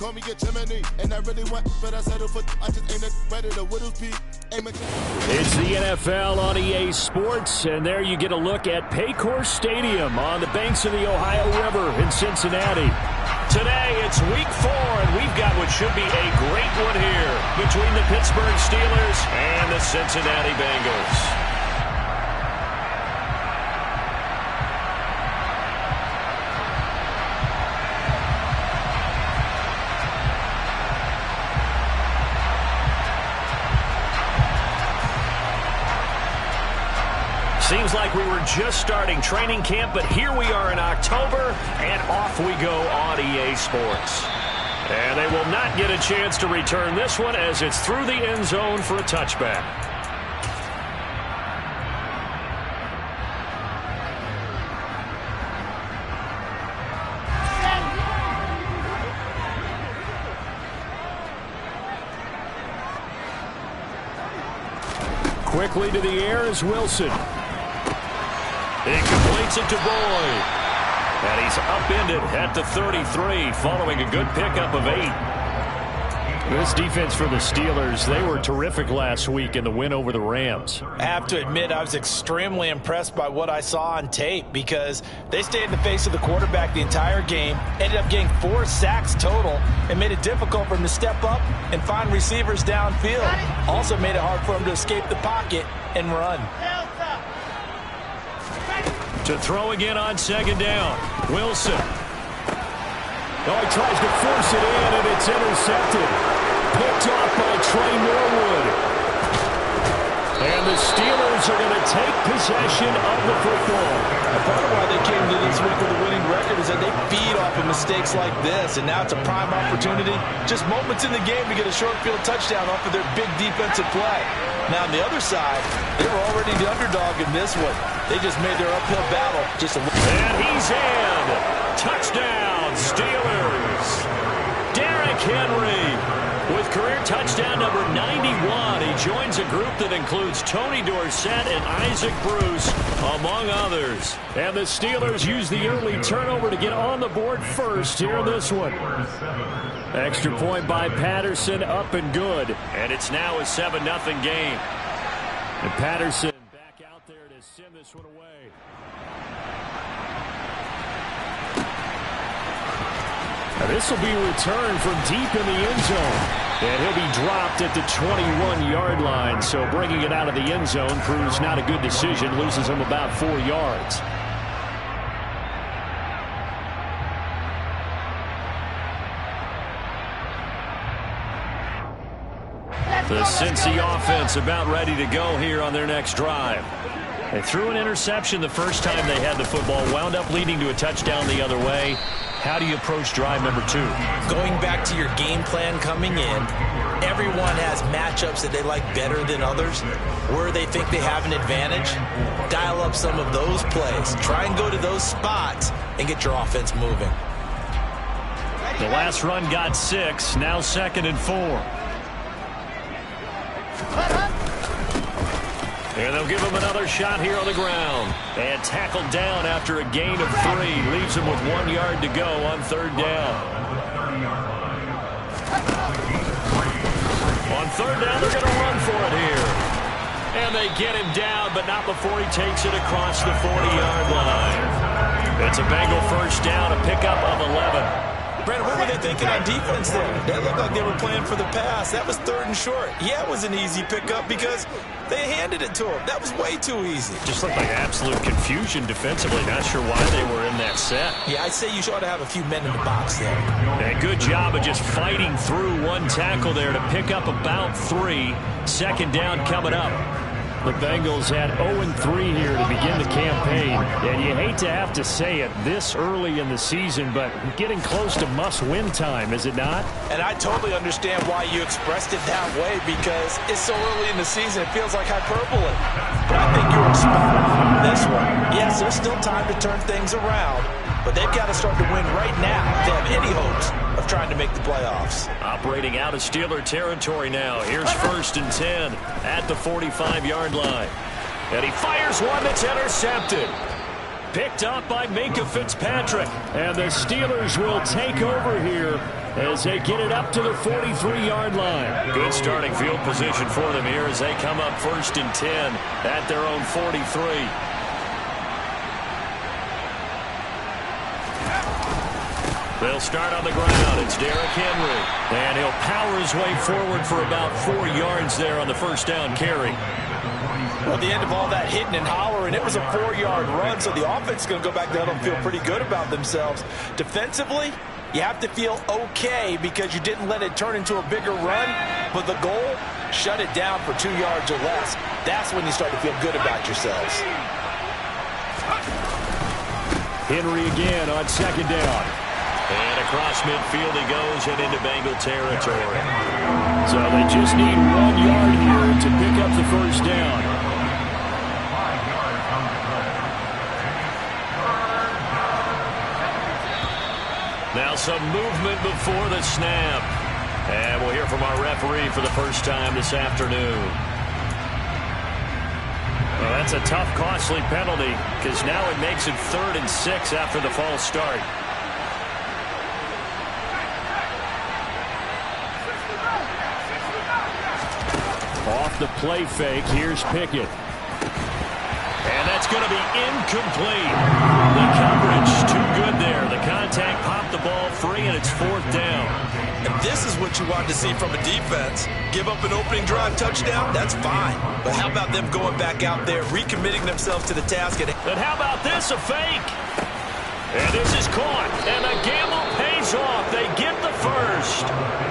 call me a Gemini, and I really want, but I settle for, I just ain't ready to Whittles P. It's the NFL on EA Sports, and there you get a look at Paycor Stadium on the banks of the Ohio River in Cincinnati. Today, it's week 4, and we've got what should be a great one here between the Pittsburgh Steelers and the Cincinnati Bengals. Seems like we were just starting training camp, but here we are in October, and off we go on EA Sports. And they will not get a chance to return this one as it's through the end zone for a touchback. Quickly to the air is Wilson. He completes it to Boyd. And he's upended at the 33 following a good pickup of 8. This defense for the Steelers, they were terrific last week in the win over the Rams. I have to admit, I was extremely impressed by what I saw on tape because they stayed in the face of the quarterback the entire game, ended up getting 4 sacks total, and made it difficult for him to step up and find receivers downfield. Also made it hard for him to escape the pocket and run. To throw again on second down. Wilson. Oh, he tries to force it in, and it's intercepted. Picked off by Trey Norwood. And the Steelers are going to take possession of the football. Part of why they came to this week with a winning record is that they feed off of mistakes like this, and now it's a prime opportunity. Just moments in the game to get a short field touchdown off of their big defensive play. Now, on the other side, they were already the underdog in this one. They just made their uphill battle just a little. And he's in. Touchdown, Steelers. Derrick Henry with career touchdown number 91. He joins a group that includes Tony Dorsett and Isaac Bruce, among others. And the Steelers use the early turnover to get on the board first here in this one. Extra point by Patterson, up and good. And it's now a 7-0 game. And Patterson back out there to send this one away. Now this will be returned from deep in the end zone. And he'll be dropped at the 21-yard line. So bringing it out of the end zone proves not a good decision. Loses him about 4 yards. The Cincy offense about ready to go here on their next drive. They threw an interception the first time they had the football, wound up leading to a touchdown the other way. How do you approach drive number 2? Going back to your game plan coming in, everyone has matchups that they like better than others. Where they think they have an advantage, dial up some of those plays. Try and go to those spots and get your offense moving. The last run got 6, now 2nd and 4. And they'll give him another shot here on the ground. And tackled down after a gain of 3. Leaves him with 1 yard to go on 3rd down. On 3rd down, they're going to run for it here. And they get him down, but not before he takes it across the 40-yard line. It's a Bengal first down, a pickup of 11. Brandon, what were they thinking on defense there? They looked like they were playing for the pass. That was 3rd and short. Yeah, it was an easy pickup because they handed it to him. That was way too easy. Just looked like absolute confusion defensively. Not sure why they were in that set. Yeah, I'd say you ought to have a few men in the box there. And good job of just fighting through one tackle there to pick up about 3. 2nd down coming up. The Bengals had 0-3 here to begin the campaign. And you hate to have to say it this early in the season, but getting close to must-win time, is it not? And I totally understand why you expressed it that way, because it's so early in the season, it feels like hyperbole. But I think you were spot on this one. Yes, there's still time to turn things around, but they've got to start to win right now if they have any hopes of trying to make the playoffs. Operating out of Steeler territory now. Here's 1st and 10 at the 45-yard line. And he fires one that's intercepted. Picked up by Minka Fitzpatrick. And the Steelers will take over here as they get it up to the 43-yard line. Good starting field position for them here as they come up 1st and 10 at their own 43. They'll start on the ground. It's Derrick Henry. And he'll power his way forward for about 4 yards there on the first down carry. Well, at the end of all that hitting and hollering, it was a 4-yard run, so the offense is going to go back down and feel pretty good about themselves. Defensively, you have to feel okay because you didn't let it turn into a bigger run, but the goal, shut it down for 2 yards or less. That's when you start to feel good about yourselves. Henry again on 2nd down. And across midfield he goes and into Bengal territory. So they just need 1 yard here to pick up the first down. Now some movement before the snap. And we'll hear from our referee for the first time this afternoon. Well, that's a tough, costly penalty because now it makes it 3rd and 6 after the false start. Off the play fake, here's Pickett. And that's going to be incomplete. The coverage too good there. The contact popped the ball free, and it's 4th down. And this is what you want to see from a defense. Give up an opening drive touchdown, that's fine. But how about them going back out there, recommitting themselves to the task? And how about this, a fake? And this is caught, and the gamble pays off. They get the first.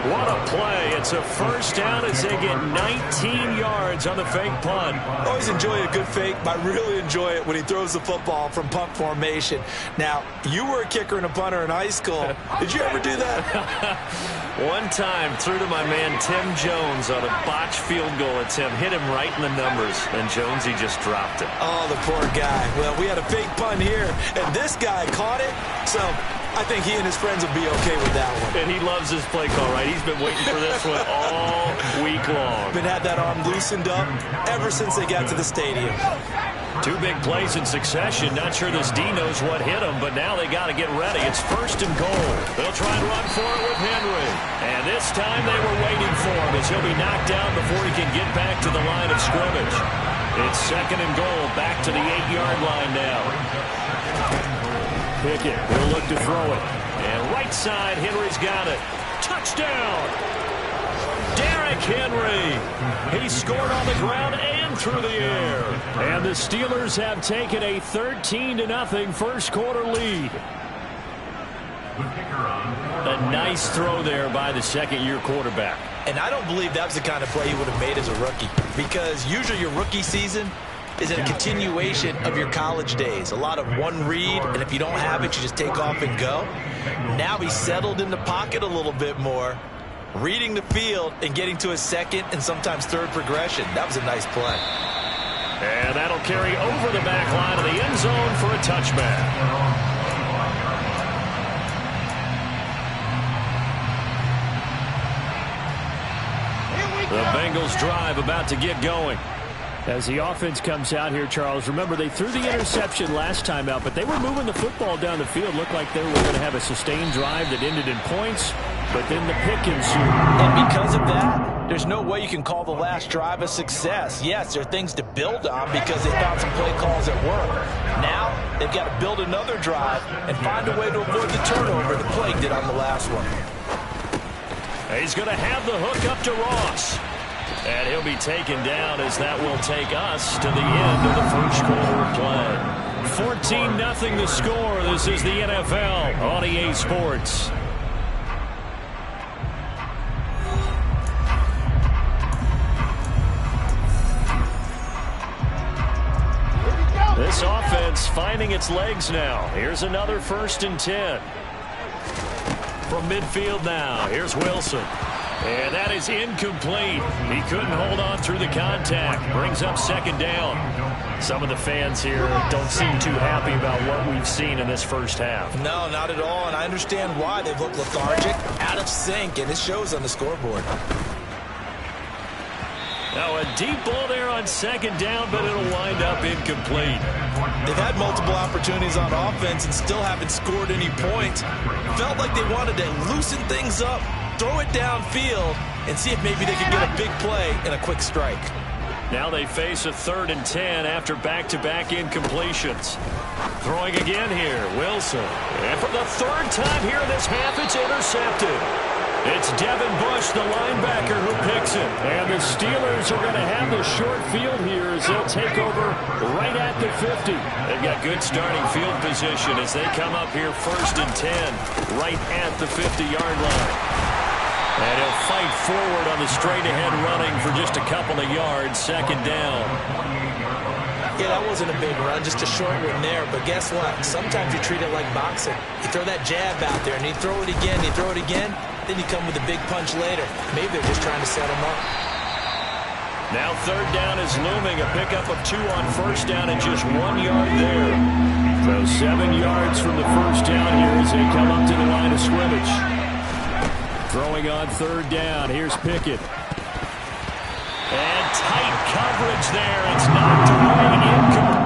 What a play. It's a first down as they get 19 yards on the fake punt. Always enjoy a good fake, but I really enjoy it when he throws the football from punt formation. Now, you were a kicker and a punter in high school. Did you ever do that? One time, threw to my man Tim Jones on a botched field goal attempt. Hit him right in the numbers, and Jones, he just dropped it. Oh, the poor guy. Well, we had a fake punt here, and this guy caught it, so I think he and his friends will be okay with that one. And he loves his play call, right? He's been waiting for this one all week long. Been had that arm loosened up ever since they got to the stadium. 2 big plays in succession. Not sure this D knows what hit him, but now they got to get ready. It's 1st and goal. They'll try and run for it with Henry. And this time they were waiting for him as he'll be knocked down before he can get back to the line of scrimmage. It's 2nd and goal, back to the 8-yard line now. Pickett will look to throw it. And right side, Henry's got it. Touchdown! Derrick Henry. He scored on the ground and through the air. And the Steelers have taken a 13-0 first quarter lead. A nice throw there by the second-year quarterback. And I don't believe that was the kind of play he would have made as a rookie, because usually your rookie season is a continuation of your college days. A lot of one read, and if you don't have it, you just take off and go. Now he's settled in the pocket a little bit more, reading the field and getting to a second and sometimes third progression. That was a nice play. And that'll carry over the back line of the end zone for a touchback. The Bengals drive about to get going. As the offense comes out here, Charles, remember they threw the interception last time out, but they were moving the football down the field. Looked like they were going to have a sustained drive that ended in points, but then the pick ensued. And because of that, there's no way you can call the last drive a success. Yes, there are things to build on because they found some play calls that work. Now, they've got to build another drive and find a way to avoid the turnover the Plague did on the last one. He's going to have the hook up to Ross. And he'll be taken down as that will take us to the end of the first quarter of play. 14-0 the score. This is the NFL on EA Sports. This offense finding its legs now. Here's another 1st and 10. From midfield now, here's Wilson. And that is incomplete. He couldn't hold on through the contact. Brings up 2nd down. Some of the fans here don't seem too happy about what we've seen in this first half. No, not at all, and I understand why. They've looked lethargic, out of sync, and it shows on the scoreboard. Now a deep ball there on second down, but it'll wind up incomplete. They've had multiple opportunities on offense and still haven't scored any points. Felt like they wanted to loosen things up, throw it downfield, and see if maybe they could get a big play and a quick strike. Now they face a 3rd and 10 after back-to-back incompletions. Throwing again here, Wilson. And for the 3rd time here this half, it's intercepted. It's Devin Bush, the linebacker, who picks it. And the Steelers are going to have the short field here as they'll take over right at the 50. They've got good starting field position as they come up here 1st and 10, right at the 50-yard line. And he'll fight forward on the straight-ahead running for just a couple of yards, 2nd down. Yeah, that wasn't a big run, just a short one there. But guess what? Sometimes you treat it like boxing. You throw that jab out there, and you throw it again, you throw it again, then you come with a big punch later. Maybe they're just trying to set him up. Now 3rd down is looming, a pickup of 2 on 1st down and just 1 yard there. So 7 yards from the 1st down here as they come up to the line of scrimmage. Throwing on 3rd down, here's Pickett. And tight coverage there. It's knocked away. Incomplete.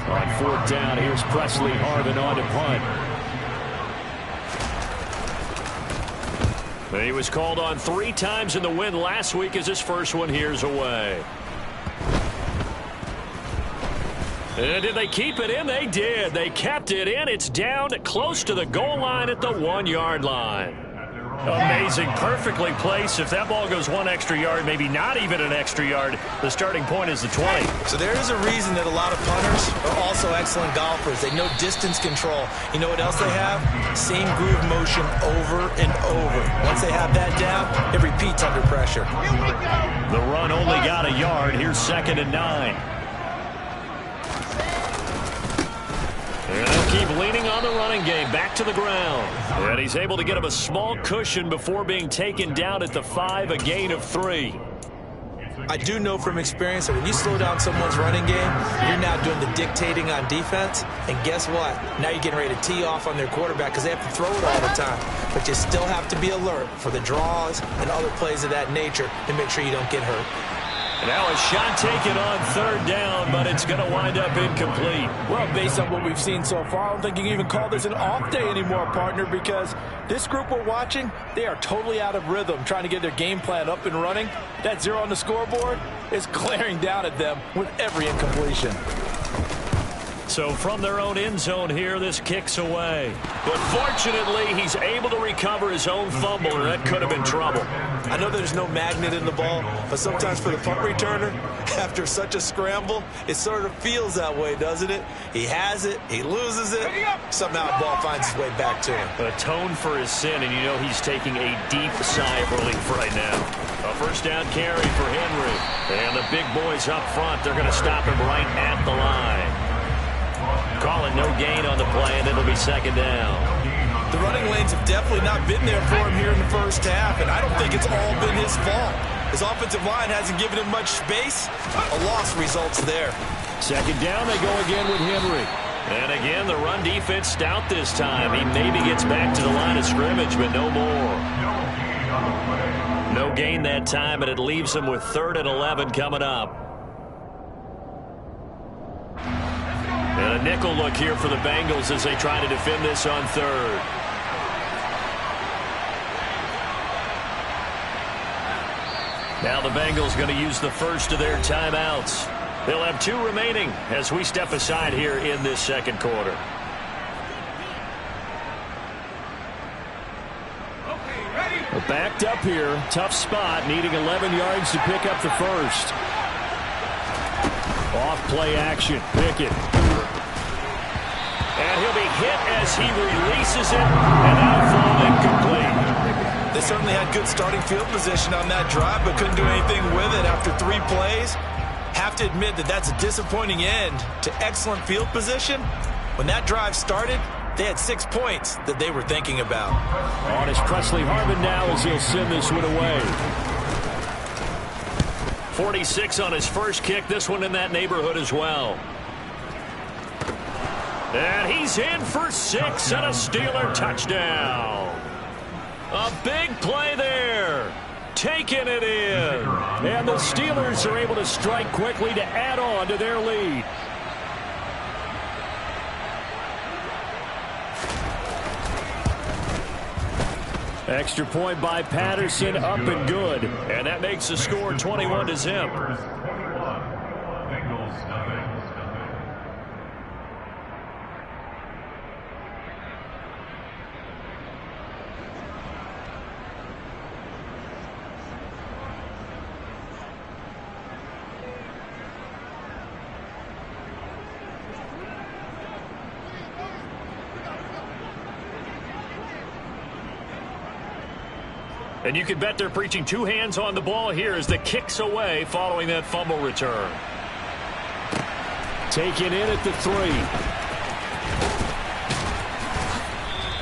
On 4th down, here's Presley Harvin on to punt. He was called on 3 times in the win last week as his first one here's away. And did they keep it in? They did. They kept it in. It's down close to the goal line at the 1-yard line. Amazing. Perfectly placed. If that ball goes 1 extra yard, maybe not even an extra yard, the starting point is the 20. So there is a reason that a lot of punters are also excellent golfers. They know distance control. You know what else they have? Same groove motion over and over. Once they have that down, it repeats under pressure. The run only got a yard. Here's 2nd and 9. And they'll keep leaning on the running game, back to the ground. And he's able to get him a small cushion before being taken down at the 5, a gain of 3. I do know from experience that when you slow down someone's running game, you're now doing the dictating on defense. And guess what? Now you're getting ready to tee off on their quarterback because they have to throw it all the time. But you still have to be alert for the draws and other plays of that nature to make sure you don't get hurt. Now a shot taken on 3rd down, but it's going to wind up incomplete. Well, based on what we've seen so far, I don't think you can even call this an off day anymore, partner, because this group we're watching, they are totally out of rhythm, trying to get their game plan up and running. That 0 on the scoreboard is glaring down at them with every incompletion. So from their own end zone here, this kicks away. But fortunately, he's able to recover his own fumble, or that could have been trouble. I know there's no magnet in the ball, but sometimes for the punt returner, after such a scramble, it sort of feels that way, doesn't it? He has it, he loses it, somehow the ball finds its way back to him. Atone for his sin, and you know he's taking a deep sigh of relief right now. A 1st down carry for Henry. And the big boys up front, they're going to stop him right at the line. Calling no gain on the play, and it'll be 2nd down. The running lanes have definitely not been there for him here in the first half, and I don't think it's all been his fault. His offensive line hasn't given him much space. A loss results there. 2nd down, they go again with Henry. And again, the run defense stout this time. He maybe gets back to the line of scrimmage, but no more. No gain that time, and it leaves him with 3rd and 11 coming up. And a nickel look here for the Bengals as they try to defend this on 3rd. Now the Bengals going to use the first of their timeouts. They'll have 2 remaining as we step aside here in this 2nd quarter. Backed up here, tough spot, needing 11 yards to pick up the first. Off play action, Pickett. And he'll be hit as he releases it, and that'll fall incomplete. They certainly had good starting field position on that drive, but couldn't do anything with it after 3 plays. Have to admit that that's a disappointing end to excellent field position. When that drive started, they had 6 points that they were thinking about. On is Presley Harvin now as he'll send this one away. 46 on his first kick. This one in that neighborhood as well. And he's in for 6 and a Steeler touchdown. A big play there. Taking it in. And the Steelers are able to strike quickly to add on to their lead. Extra point by Patterson, up and good. And that makes the score 21-0. And you can bet they're preaching 2 hands on the ball here as the kick's away following that fumble return. Taken in at the 3.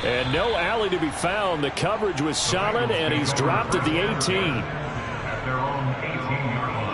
And no alley to be found. The coverage was solid, and he's dropped at the 18. At their own 18-yard line.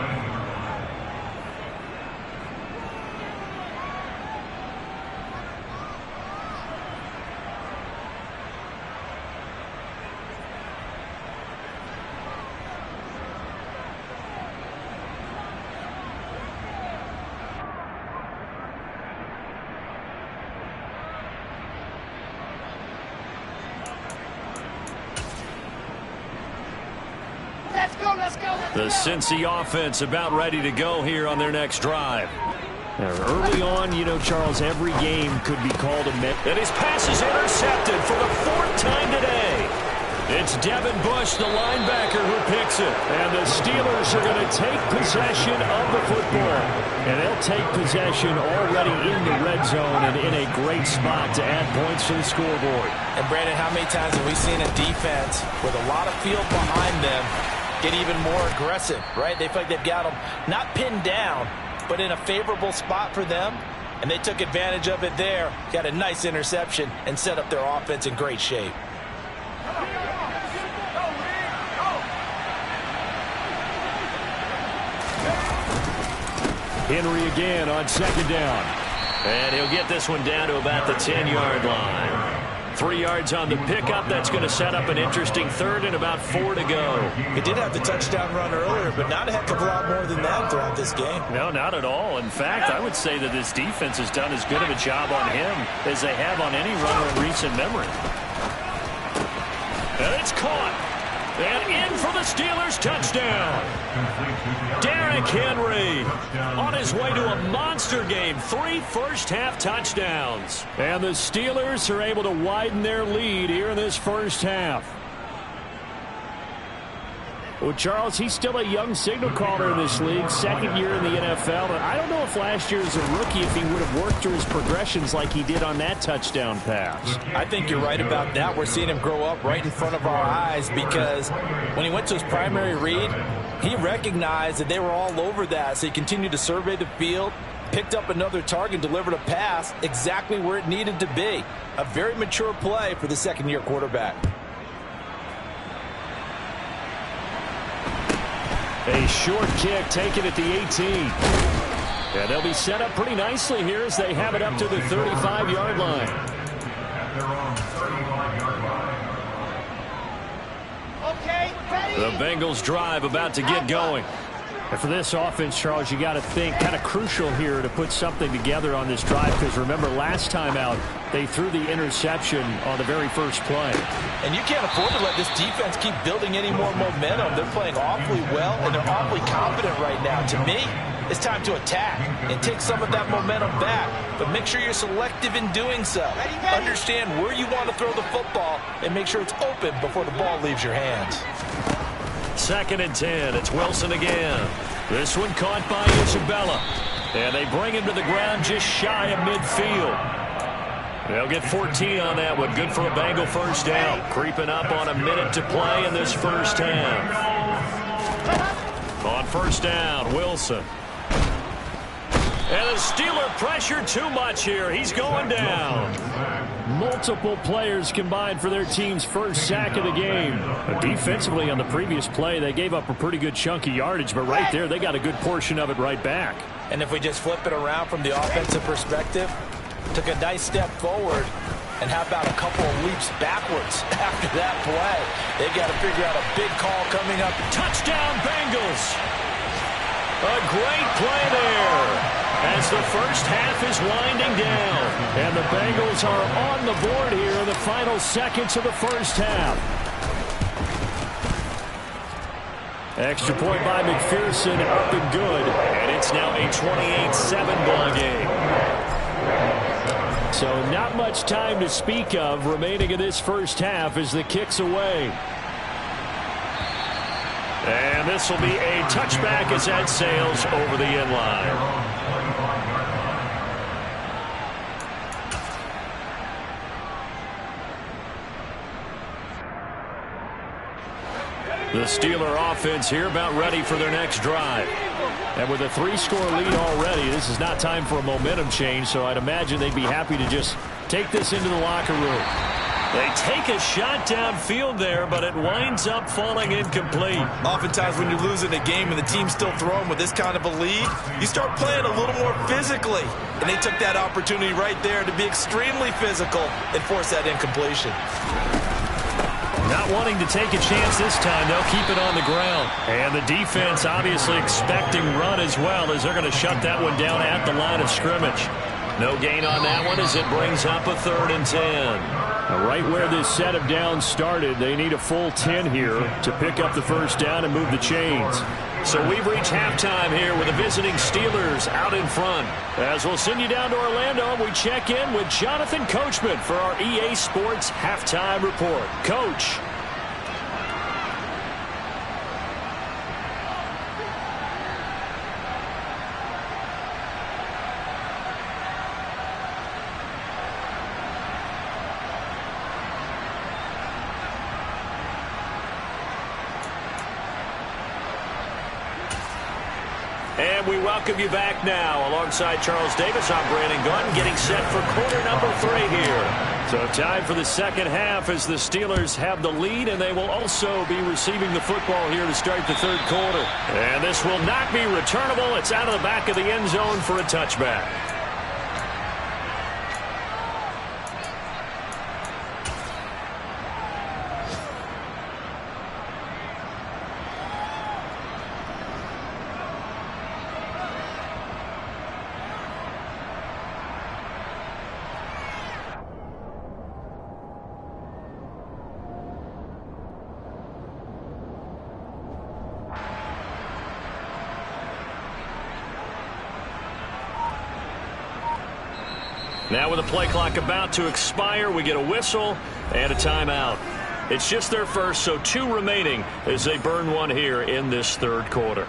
The Cincy offense about ready to go here on their next drive. Now, early on, you know, Charles, every game could be called a miss. And his pass is intercepted for the 4th time today. It's Devin Bush, the linebacker, who picks it. And the Steelers are going to take possession of the football. And they'll take possession already in the red zone and in a great spot to add points to the scoreboard. And, Brandon, how many times have we seen a defense with a lot of field behind them get even more aggressive, right? They feel like they've got them not pinned down, but in a favorable spot for them, and they took advantage of it there, got a nice interception, and set up their offense in great shape. Henry again on 2nd down. And he'll get this one down to about the 10-yard line. 3 yards on the pickup. That's going to set up an interesting 3rd and about 4 to go. He did have the touchdown run earlier, but not a heck of a lot more than that throughout this game. No, not at all. In fact, I would say that this defense has done as good of a job on him as they have on any runner in recent memory. And it's caught. And in for the Steelers touchdown. Derrick Henry on his way to a monster game. 3 first-half touchdowns. And the Steelers are able to widen their lead here in this first half. Well, Charles, he's still a young signal caller in this league, 2nd year in the NFL. And I don't know if last year as a rookie if he would have worked through his progressions like he did on that touchdown pass. I think you're right about that. We're seeing him grow up right in front of our eyes because when he went to his primary read, he recognized that they were all over that. So he continued to survey the field, picked up another target, delivered a pass exactly where it needed to be. A very mature play for the 2nd-year quarterback. A short kick taken at the 18. And they'll be set up pretty nicely here as they have it up to the 35-yard line. At their own 35-yard line. The Bengals drive about to get going. And for this offense, Charles, you got to think kind of crucial here to put something together on this drive because remember last time out they threw the interception on the very first play. And you can't afford to let this defense keep building any more momentum. They're playing awfully well and they're awfully confident right now. To me, it's time to attack and take some of that momentum back. But make sure you're selective in doing so. Understand where you want to throw the football and make sure it's open before the ball leaves your hands. 2nd and 10. It's Wilson again. This one caught by Isabella. And they bring him to the ground just shy of midfield. They'll get 14 on that one. Good for a Bengal first down. Creeping up on a minute to play in this first half. On first down, Wilson. And the Steeler pressure too much here. He's going down. Multiple players combined for their team's first sack of the game. Defensively on the previous play, they gave up a pretty good chunk of yardage, but right there, they got a good portion of it right back. And if we just flip it around from the offensive perspective, took a nice step forward, and how about a couple of leaps backwards after that play? They got to figure out a big call coming up. Touchdown, Bengals. A great play there as the first half is winding down. And the Bengals are on the board here in the final seconds of the first half. Extra point by McPherson, up and good. And it's now a 28-7 ball game. So not much time to speak of remaining in this first half as the kick's away. And this will be a touchback as that sails over the end line. The Steeler offense here about ready for their next drive. And with a 3-score lead already, this is not time for a momentum change, so I'd imagine they'd be happy to just take this into the locker room. They take a shot downfield there, but it winds up falling incomplete. Oftentimes when you're losing a game and the team's still throwing with this kind of a lead, you start playing a little more physically. And they took that opportunity right there to be extremely physical and force that incompletion. Not wanting to take a chance this time, they'll keep it on the ground. And the defense obviously expecting run as well, as they're going to shut that one down at the line of scrimmage. No gain on that one as it brings up a 3rd and 10. Right where this set of downs started, they need a full 10 here to pick up the first down and move the chains. So we've reached halftime here with the visiting Steelers out in front. As we'll send you down to Orlando, we check in with Jonathan Coachman for our EA Sports Halftime Report. Coach. And we welcome you back now. Alongside Charles Davis, I'm Brandon Gunn, getting set for quarter number 3 here. So time for the second half as the Steelers have the lead, and they will also be receiving the football here to start the 3rd quarter. And this will not be returnable. It's out of the back of the end zone for a touchback. Now with the play clock about to expire, we get a whistle and a timeout. It's just their first, so 2 remaining as they burn one here in this 3rd quarter.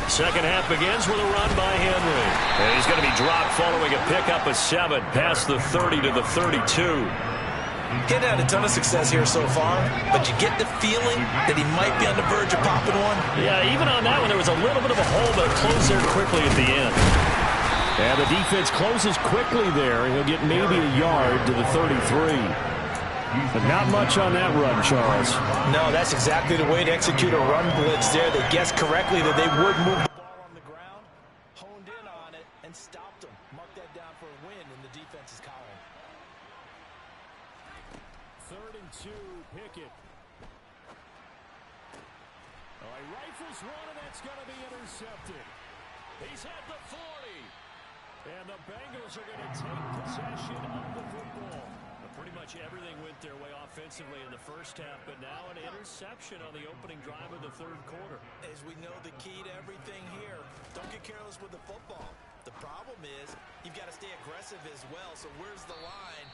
Second half begins with a run by Henry. And he's going to be dropped following a pickup of 7 past the 30 to the 32. Getting had a ton of success here so far, but you get the feeling that he might be on the verge of popping one. Yeah, even on that one, there was a little bit of a hole, but it closed there quickly at the end. And the defense closes quickly there. He'll get maybe a yard to the 33. But not much on that run, Charles. No, that's exactly the way to execute a run blitz there. They guessed correctly that they would move the ball on the ground, honed in on it, and stopped them. Mark that down for a win in the defense's column. 3rd and 2, Pickett. Oh, he rifles one, and that's going to be intercepted. He's at the 40. And the Bengals are going to take possession of the football. Pretty much everything went their way offensively in the first half, but now an interception on the opening drive of the 3rd quarter. As we know, the key to everything here, don't get careless with the football. The problem is you've got to stay aggressive as well, so where's the line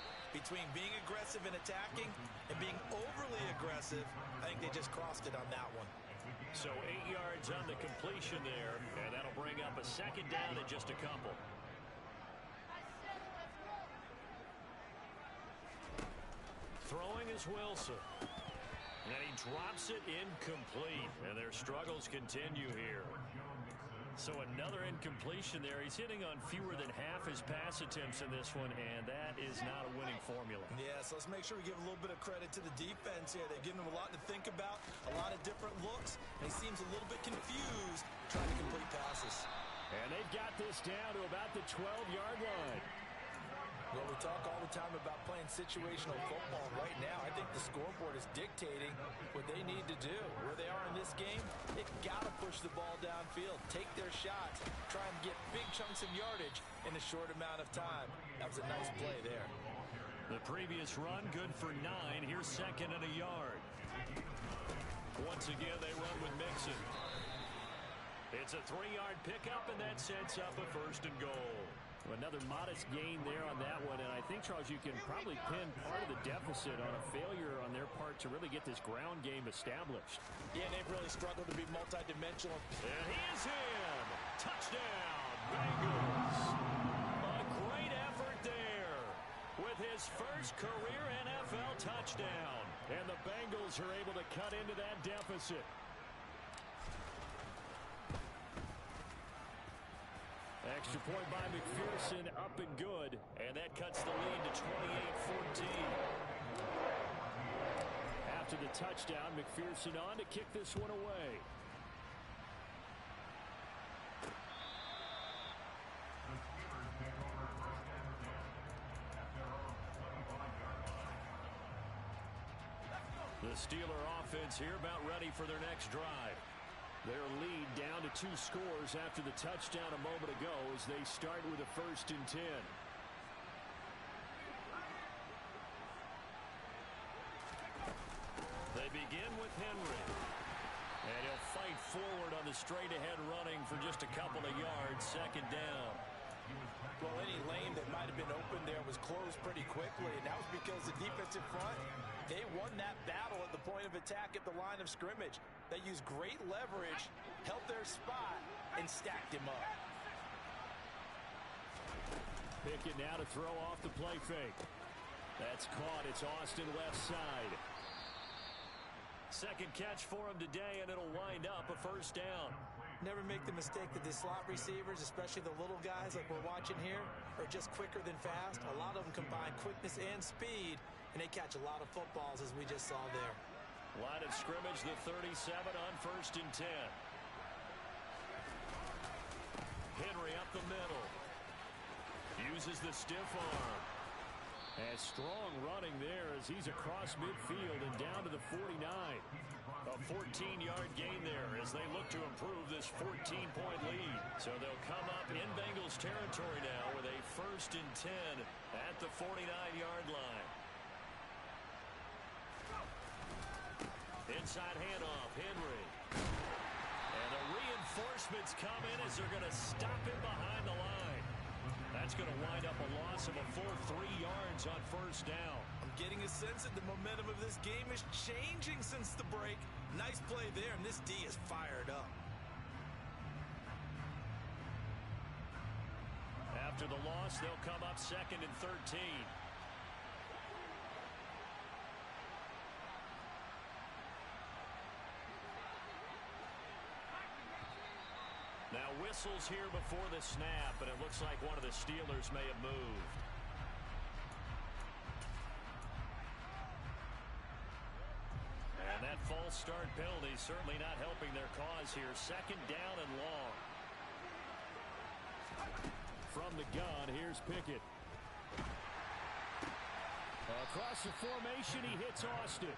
between being aggressive and attacking and being overly aggressive. I think they just crossed it on that one. So 8 yards on the completion there, and that'll bring up a second down in just a couple. Throwing is Wilson. And he drops it incomplete. And their struggles continue here. So another incompletion there. He's hitting on fewer than half his pass attempts in this one, and that is not a winning formula. Yeah, so let's make sure we give a little bit of credit to the defense here. They've given him a lot to think about, a lot of different looks, and he seems a little bit confused trying to complete passes. And they've got this down to about the 12-yard line. Well, we talk all the time about playing situational football. Right now, I think the scoreboard is dictating what they need to do. Where they are in this game, they've got to push the ball downfield, take their shots, try and get big chunks of yardage in a short amount of time. That was a nice play there. The previous run, good for 9. Here's second and a yard. Once again, they run with Mixon. It's a 3-yard pickup, and that sets up a first and goal. Another modest gain there on that one, and I think, Charles, you can probably pin part of the deficit on a failure on their part to really get this ground game established. Yeah, they've really struggled to be multidimensional. And he is in. Touchdown, Bengals. A great effort there with his first career NFL touchdown. And the Bengals are able to cut into that deficit. Extra point by McPherson, up and good. And that cuts the lead to 28-14. After the touchdown, McPherson on to kick this one away. The Steeler offense here about ready for their next drive. Their lead down to 2 scores after the touchdown a moment ago as they start with a 1st and 10. They begin with Henry. And he'll fight forward on the straight-ahead running for just a couple of yards. Second down. Well, any lane that might have been open there was closed pretty quickly, and that was because the defensive front, they won that battle at the point of attack at the line of scrimmage. They used great leverage, held their spot, and stacked him up. Pickett now to throw off the play fake. That's caught. It's Austin left side. Second catch for him today, and it'll wind up a first down. Never make the mistake that the slot receivers, especially the little guys like we're watching here, are just quicker than fast. A lot of them combine quickness and speed, and they catch a lot of footballs, as we just saw there. Line of scrimmage, the 37 on 1st and 10. Henry up the middle. Uses the stiff arm. And strong running there as he's across midfield and down to the 49. A 14-yard gain there as they look to improve this 14-point lead. So they'll come up in Bengals territory now with a 1st and 10 at the 49-yard line. Inside handoff, Henry. And the reinforcements come in as they're going to stop him behind the line. That's going to wind up a loss of a full 3 yards on 1st down. I'm getting a sense that the momentum of this game is changing since the break. Nice play there, and this D is fired up. After the loss, they'll come up 2nd and 13. Now whistles here before the snap, and it looks like one of the Steelers may have moved. And that false start penalty certainly not helping their cause here. 2nd down and long. From the gun, here's Pickett. Across the formation, he hits Austin.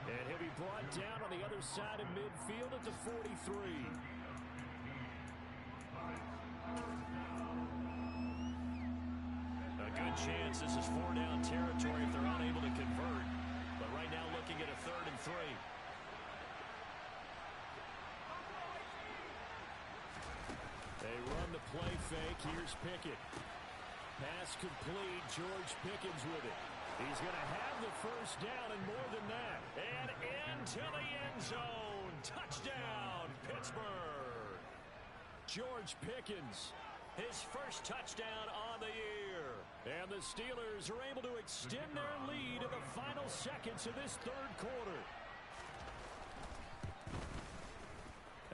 And he'll be brought down on the other side of midfield at the 43. A good chance this is 4-down territory if they're unable to convert. But right now looking at a 3rd and 3. They run the play fake. Here's Pickett. Pass complete. George Pickens with it. He's going to have the first down and more than that. And into the end zone. Touchdown, Pittsburgh. George Pickens, his first touchdown on the year. And the Steelers are able to extend their lead in the final seconds of this third quarter.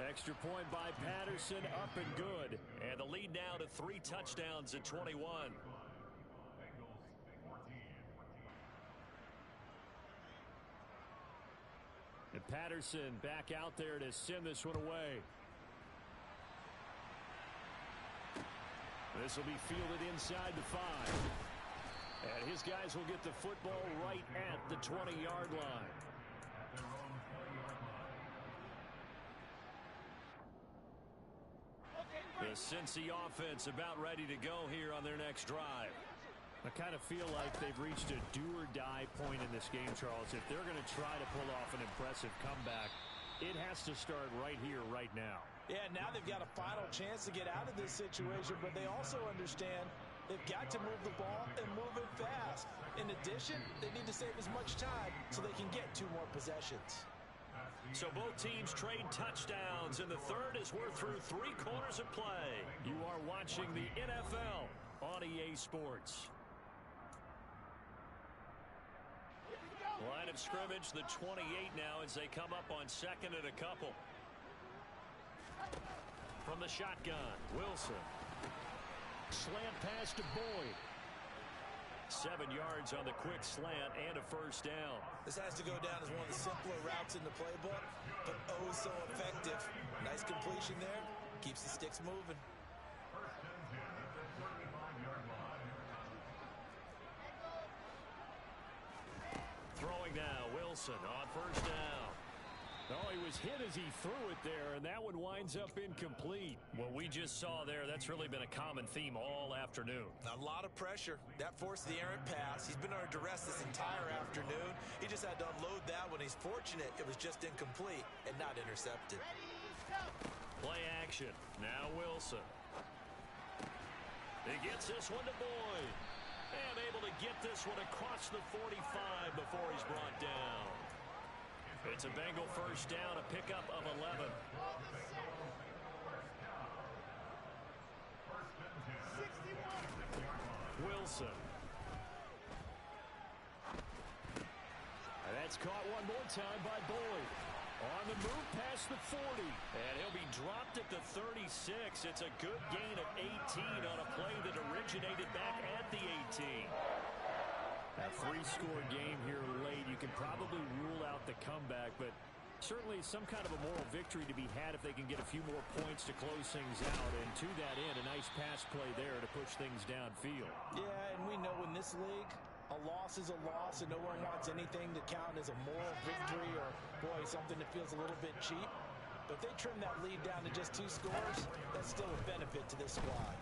Extra point by Patterson, up and good. And the lead now to 3 touchdowns at 21. And Patterson back out there to send this one away. This will be fielded inside the 5. And his guys will get the football right at the 20-yard line. The Cincy offense about ready to go here on their next drive. I kind of feel like they've reached a do-or-die point in this game, Charles. If they're going to try to pull off an impressive comeback, it has to start right here, right now. Yeah, now they've got a final chance to get out of this situation, but they also understand they've got to move the ball and move it fast. In addition, they need to save as much time so they can get 2 more possessions. So both teams trade touchdowns, and the third as we're through 3 quarters of play. You are watching the NFL on EA Sports. Line of scrimmage, the 28 now as they come up on second and a couple. From the shotgun, Wilson. Slant pass to Boyd. 7 yards on the quick slant and a first down. This has to go down as one of the simpler routes in the playbook, but oh so effective. Nice completion there. Keeps the sticks moving. First and 10 at the 35-yard line. Throwing now, Wilson on first down. Oh, he was hit as he threw it there, and that one winds up incomplete. What we just saw there, that's really been a common theme all afternoon. A lot of pressure. That forced the errant pass. He's been under duress this entire afternoon. He just had to unload that one. He's fortunate it was just incomplete and not intercepted. Play action. Now Wilson. He gets this one to Boyd. And able to get this one across the 45 before he's brought down. It's a Bengal first down, a pickup of 11. Wilson. And that's caught one more time by Boyd. On the move past the 40. And he'll be dropped at the 36. It's a good gain of 18 on a play that originated back at the 18. A 3-score game here late. You can probably rule out the comeback, but certainly some kind of a moral victory to be had if they can get a few more points to close things out. And to that end, a nice pass play there to push things downfield. Yeah, and we know in this league, a loss is a loss, and no one wants anything to count as a moral victory or, boy, something that feels a little bit cheap. But if they trim that lead down to just 2 scores, that's still a benefit to this squad.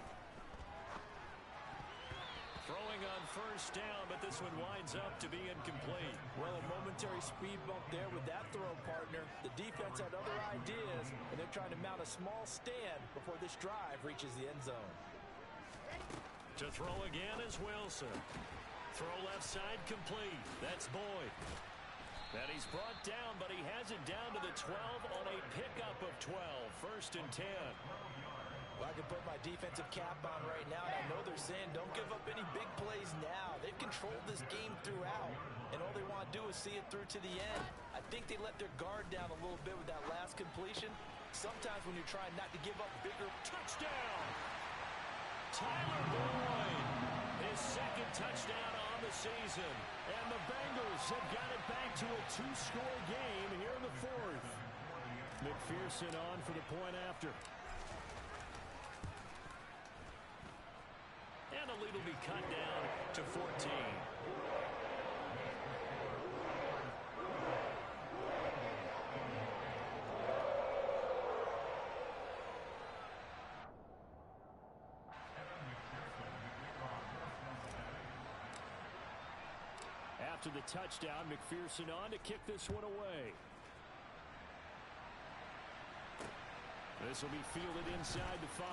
Throwing on first down, but this one winds up to be incomplete. Well, a momentary speed bump there with that throw partner. The defense had other ideas, and they're trying to mount a small stand before this drive reaches the end zone. To throw again is Wilson. Throw left side complete. That's Boyd. And he's brought down, but he has it down to the 12 on a pickup of 12. First and 10. Well, I can put my defensive cap on right now, and I know they're saying don't give up any big plays now. They've controlled this game throughout, and all they want to do is see it through to the end. I think they let their guard down a little bit with that last completion. Sometimes when you're trying not to give up bigger. Touchdown! Tyler Boyd, his second touchdown on the season. And the Bengals have got it back to a 2-score game here in the 4th. McPherson on for the point after. And the lead will be cut down to 14. After the touchdown, McPherson on to kick this one away. This will be fielded inside the 5.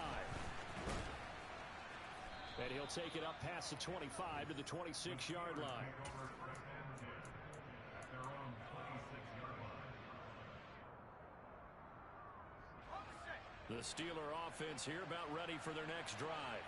And he'll take it up past the 25 to the 26-yard line. At their own 26-yard line. The Steeler offense here about ready for their next drive.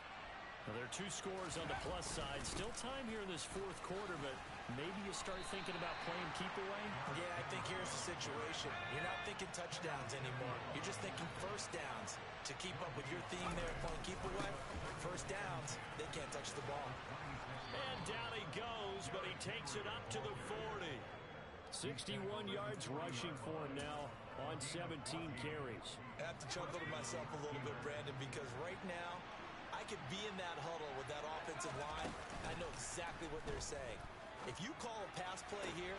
Now, there are 2 scores on the plus side. Still time here in this fourth quarter, but maybe you start thinking about playing keep away? Yeah, I think here's the situation. You're not thinking touchdowns anymore. You're just thinking first downs. To keep up with your theme there playing keep away, first downs, they can't touch the ball. And down he goes, but he takes it up to the 40. 61 yards rushing for him now on 17 carries. I have to chuckle to myself a little bit, Brandon, because right now, I could be in that huddle with that offensive line. I know exactly what they're saying. If you call a pass play here,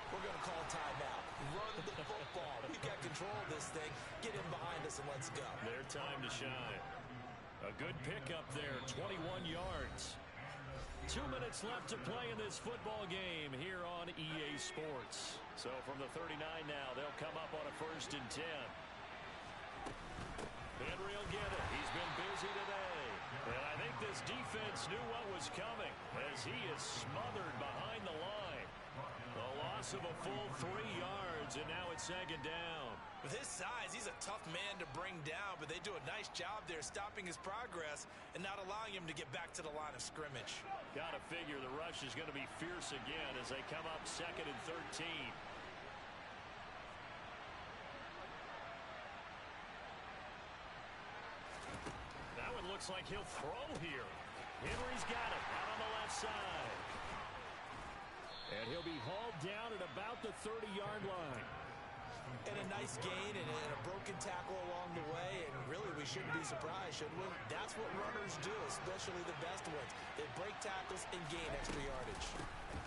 we're going to call a timeout. Run the football. We've got control of this thing. Get in behind us and let's go. Their time to shine. A good pickup there, 21 yards. 2 minutes left to play in this football game here on EA Sports. So from the 39 now, they'll come up on a 1st and 10. Henry will get it. He's been busy today. And I think this defense knew what was coming as he is smothered behind the line. A loss of a full 3 yards, and now it's 2nd down. With his size, he's a tough man to bring down, but they do a nice job there stopping his progress and not allowing him to get back to the line of scrimmage. Got to figure the rush is going to be fierce again as they come up 2nd and 13. That one looks like he'll throw here. Henry's got it out on the left side. And he'll be hauled down at about the 30-yard line. And a nice gain and a broken tackle along the way, and really we shouldn't be surprised, should we? That's what runners do, especially the best ones. They break tackles and gain extra yardage.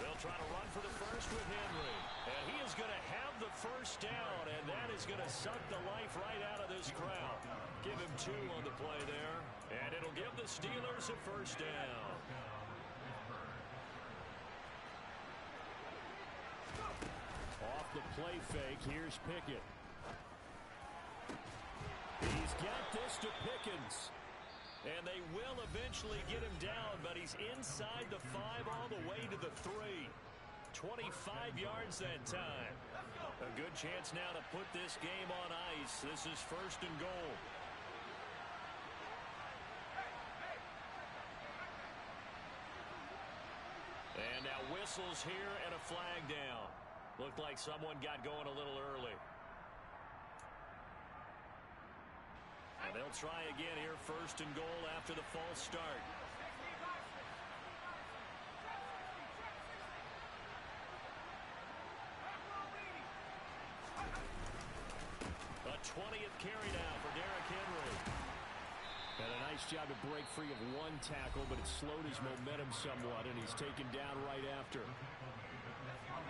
They'll try to run for the first with Henry. And he is going to have the first down, and that is going to suck the life right out of this crowd. Give him 2 on the play there, and it'll give the Steelers a first down. Off the play fake, here's Pickett. He's got this to Pickens. And they will eventually get him down, but he's inside the 5 all the way to the 3. 25 yards that time. A good chance now to put this game on ice. This is 1st and goal. And now whistles here and a flag down. Looked like someone got going a little early. And they'll try again here, 1st and goal after the false start. A 20th carry now for Derrick Henry. Had a nice job to break free of 1 tackle, but it slowed his momentum somewhat, and he's taken down right after.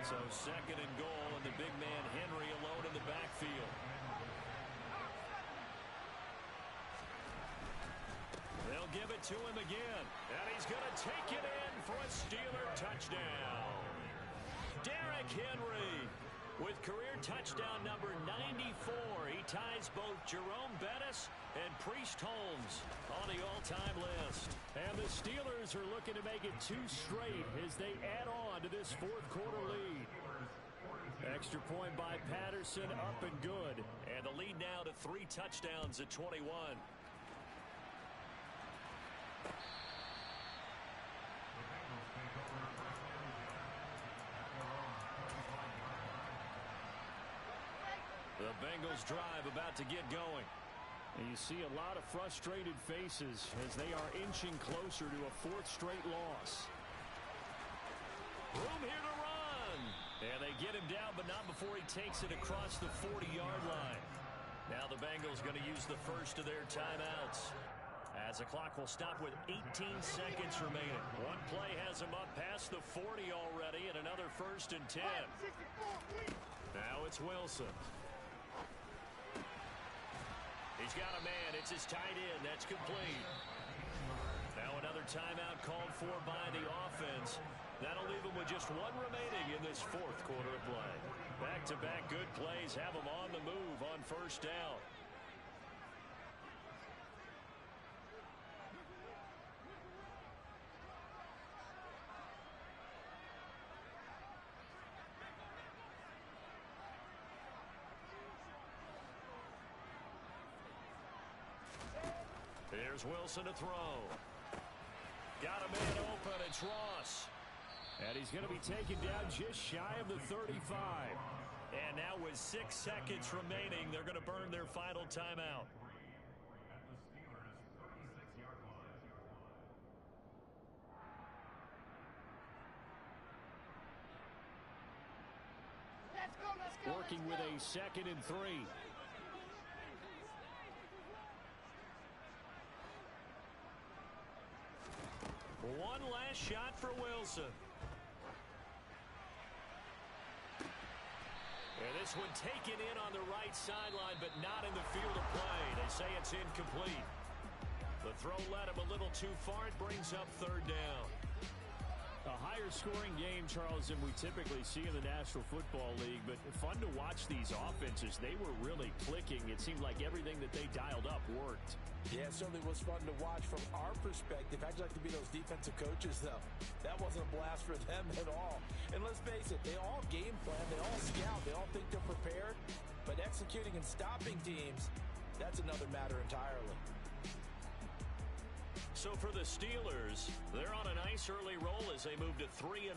So 2nd and goal, and the big man Henry alone in the backfield. They'll give it to him again, and he's going to take it in for a Steeler touchdown. Derrick Henry with career touchdown number 94. He ties both Jerome Bettis and Priest Holmes on the all-time list. And the Steelers are looking to make it 2 straight as they add on to this 4th quarter lead. Extra point by Patterson, up and good. And the lead now to 3 touchdowns at 21. The Bengals drive about to get going. And you see a lot of frustrated faces as they are inching closer to a 4th straight loss. Room here to run. And they get him down, but not before he takes it across the 40-yard line. Now the Bengals going to use the first of their timeouts, as the clock will stop with 18 seconds remaining. One play has him up past the 40 already, and another 1st and 10. Now it's Wilson. He's got a man. It's his tight end. That's complete. Now another timeout called for by the offense. That'll leave them with just 1 remaining in this 4th quarter of play. Back-to-back good plays have them on the move on 1st down. Here's Wilson to throw. Got a man open. It's Ross. And he's going to be taken down just shy of the 35. And now with 6 seconds remaining, they're going to burn their final timeout. At the Steelers' 36-yard line. Let's go. Working with a 2nd and 3. One last shot for Wilson. And this one taken in on the right sideline, but not in the field of play. They say it's incomplete. The throw led him a little too far. It brings up 3rd down. A higher scoring game, Charles, than we typically see in the National Football League, but fun to watch these offenses. They were really clicking. It seemed like everything that they dialed up worked. Yeah, it certainly was fun to watch from our perspective. How'd you like to be those defensive coaches, though? That wasn't a blast for them at all. And let's face it, they all game plan, they all scout, they all think they're prepared. But executing and stopping teams, that's another matter entirely. So for the Steelers, they're on a nice early roll as they move to 3-1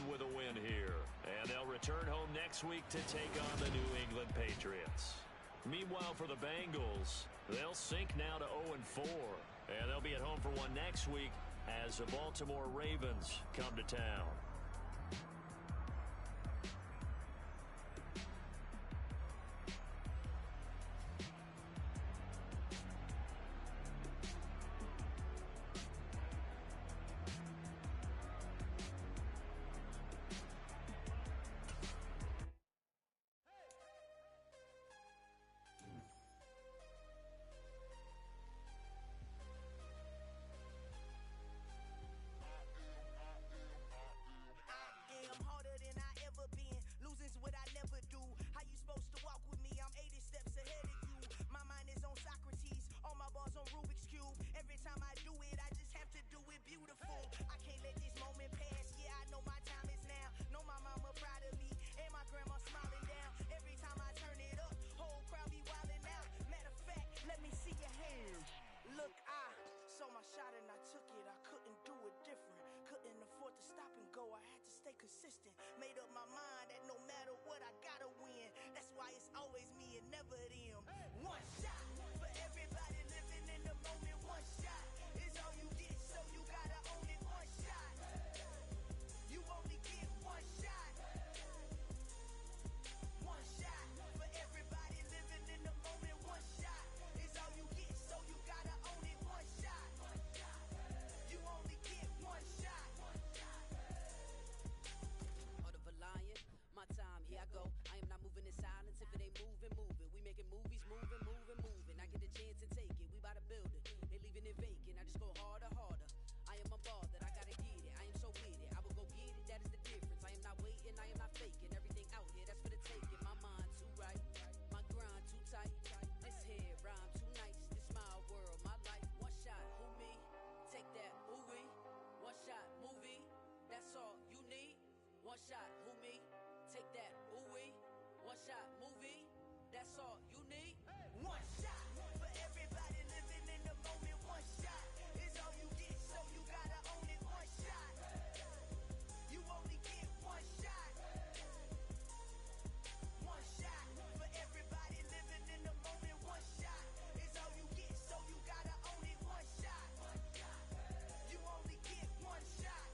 with a win here. And they'll return home next week to take on the New England Patriots. Meanwhile, for the Bengals, they'll sink now to 0-4. And they'll be at home for one next week as the Baltimore Ravens come to town. Made up my mind that no matter what, I gotta win. That's why it's always me and never them. One shot for everybody living in the moment. One shot is all you get, so you gotta own it. One shot, you only get one shot. One shot for everybody living in the moment. One shot is all you get, so you gotta own it. One shot, you only get one shot. Lion, my time, here I go. I am not moving in silence. If it ain't moving, moving. We making movies, moving. I get a chance and take it. We bout to build it. They leaving it vacant. I just go harder. I am unbothered. I gotta get it. I am so with it. I will go get it. That is the difference. I am not waiting. I am not faking. Everything out here, that's for the taking. My mind too right. My grind too tight. This head rhyme too nice. This my world, my life. One shot, who me? Take that, ooh wee. One shot, movie. That's all you need. One shot, who me? Take that, ooh wee. One shot, movie. That's all you need. One shot for everybody living in the moment. One shot is all you get, so you gotta own it. One shot, you only get one shot. One shot for everybody living in the moment. One shot is all you get, so you gotta own it. One shot, you only get one shot.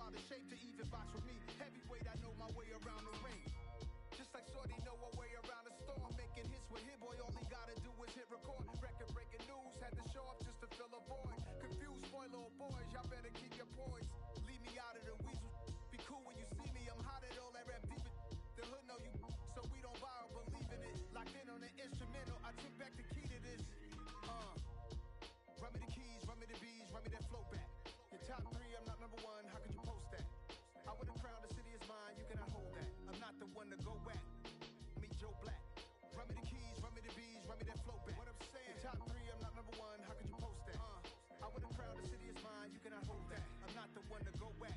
out of shape to even box with me. Heavyweight, I know my way around the ring. Just like Shorty know her way around the storm. Making hits with Hit Boy, all he gotta do is hit record. Record-breaking news, had to show up just to fill a void. Confused, spoiled little boys, y'all better keep your poise. Leave me out of the weasel. Be cool when you see me, I'm hot at all that rap deep. The hood know you, so we don't borrow, believe in it. Locked in on the instrumental, I took back the key to this. Run me the keys, run me the bees, run me that flow back. Your top 3, I'm not number 1, how could you post that? I would've crowned the city is mine, you cannot hold that. I'm not the one to go back. Meet Joe Black. Run me the keys, run me the bees, run me that flow back. What I'm saying, your top 3, I'm not number 1, how could you post that? I would've crowned the city is mine, you cannot hold that. I'm not the one to go back.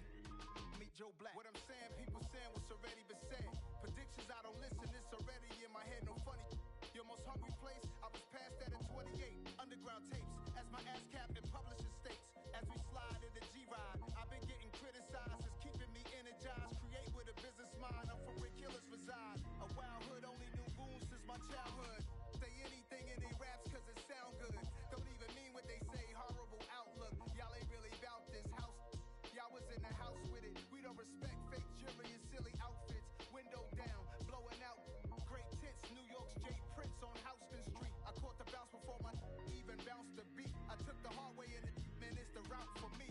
Meet Joe Black. What I'm saying, people saying what's already been said. Predictions, I don't listen, it's already in my head, no funny. Your most hungry place, I was past that at 28. Underground tapes, as my ass cap in publishing states. As we slide in the G-Ride, I've been getting criticized, it's keeping me energized. Create with a business mind, I'm from where killers reside. A wild hood, only knew goons since my childhood. Say anything in they raps cause it sound good. Don't even mean what they say, horrible outlook. Y'all ain't really about this house. Y'all was in the house with it. We don't respect fake jewelry and silly outfits. Window down, blowing out. Great tits, New York's J. Prince on Houston Street. I caught the bounce before my even bounced the beat. I took the hard way in it, man, it's the route for me.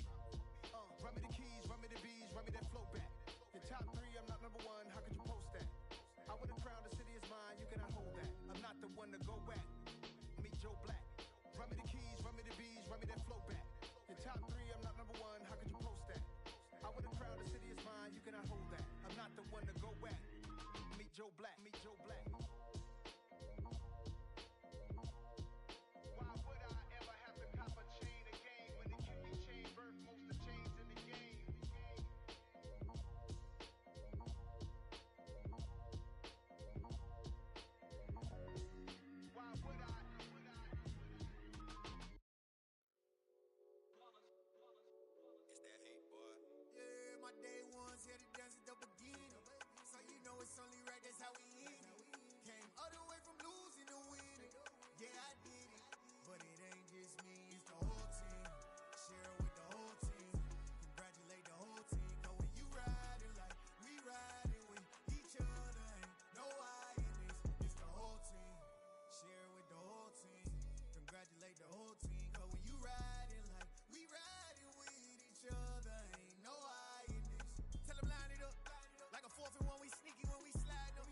Run me the keys, run me the bees, run me that flow back. Your top 3, I'm not number 1, how could you post that? I would've crowned the city is mine, you cannot hold that. I'm not the one to go back. Meet Joe Black. Run me the keys, run me the bees, run me that flow back. Your top 3, I'm not number 1, how could you post that? I would've crowned the city is mine, you cannot hold that. I'm not the one to go back. Meet Joe Black, meet Joe Black. Why would I ever have to cop a chain again when the QB chain birthed most of chains in the game? Why would I? It's that hate, boy. Yeah, my day ones here to dance at the beginning. So you know it's only right, that's how we end it. Came all the way from losing to winning. Yeah, I did it. But it ain't just me, it's the whole team. Share it with the whole team. Congratulate the whole team. Cause when you riding like we riding with each other, ain't no I in this. It's the whole team. Share it with the whole team. Congratulate the whole team. Cause when you riding like we riding with each other, ain't no I in this. Tell them line it up. Like a 4th and 1, we sneaky when we slide them.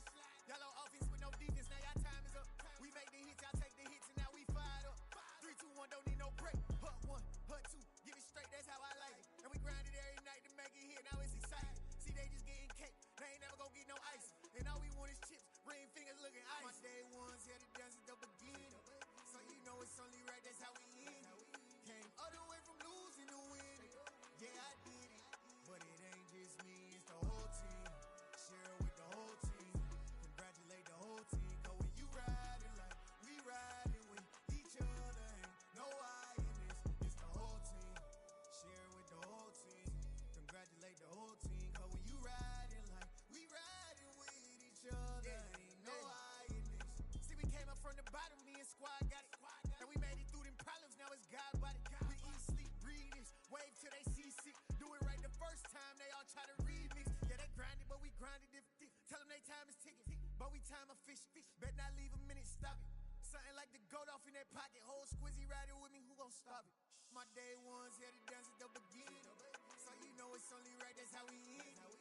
Y'all on offense with no defense, now y'all time is up. We make the hits, y'all take the hits, and now we fired up. 3, 2, 1, don't need no break. Hut 1, hut 2, give it straight, that's how I like it. And we grind it every night to make it hit, now it's exciting. See, they just getting cake, they ain't never gonna get no ice. And all we want is chips, ring fingers looking ice. My day ones here to dance at the beginning. So you know it's only right, that's how we end it. Came all the way from losing to winning. Yeah, I did it. But it ain't just me, it's the whole team. Share it with the whole team. Congratulate the whole team. Cause when you riding like we riding with each other, ain't no I in this. It's the whole team. Share it with the whole team. Congratulate the whole team. Cause when you riding like we riding with each other, ain't no I in this. See, we came up from the bottom, me and squad got it. And we made it through them problems, now it's God body. We eat, sleep, breathe this, wave till they see sick. Do it right the first time, they all try to remix. Yeah, they grinded, but we grinded different. Tell them they time is ticking, but we time a fish. Bet not leave a minute, stop it. Something like the goat off in that pocket. Whole squizzy riding with me, who gon' stop it? My day ones here to dance at the beginning. So you know it's only right, that's how we end it.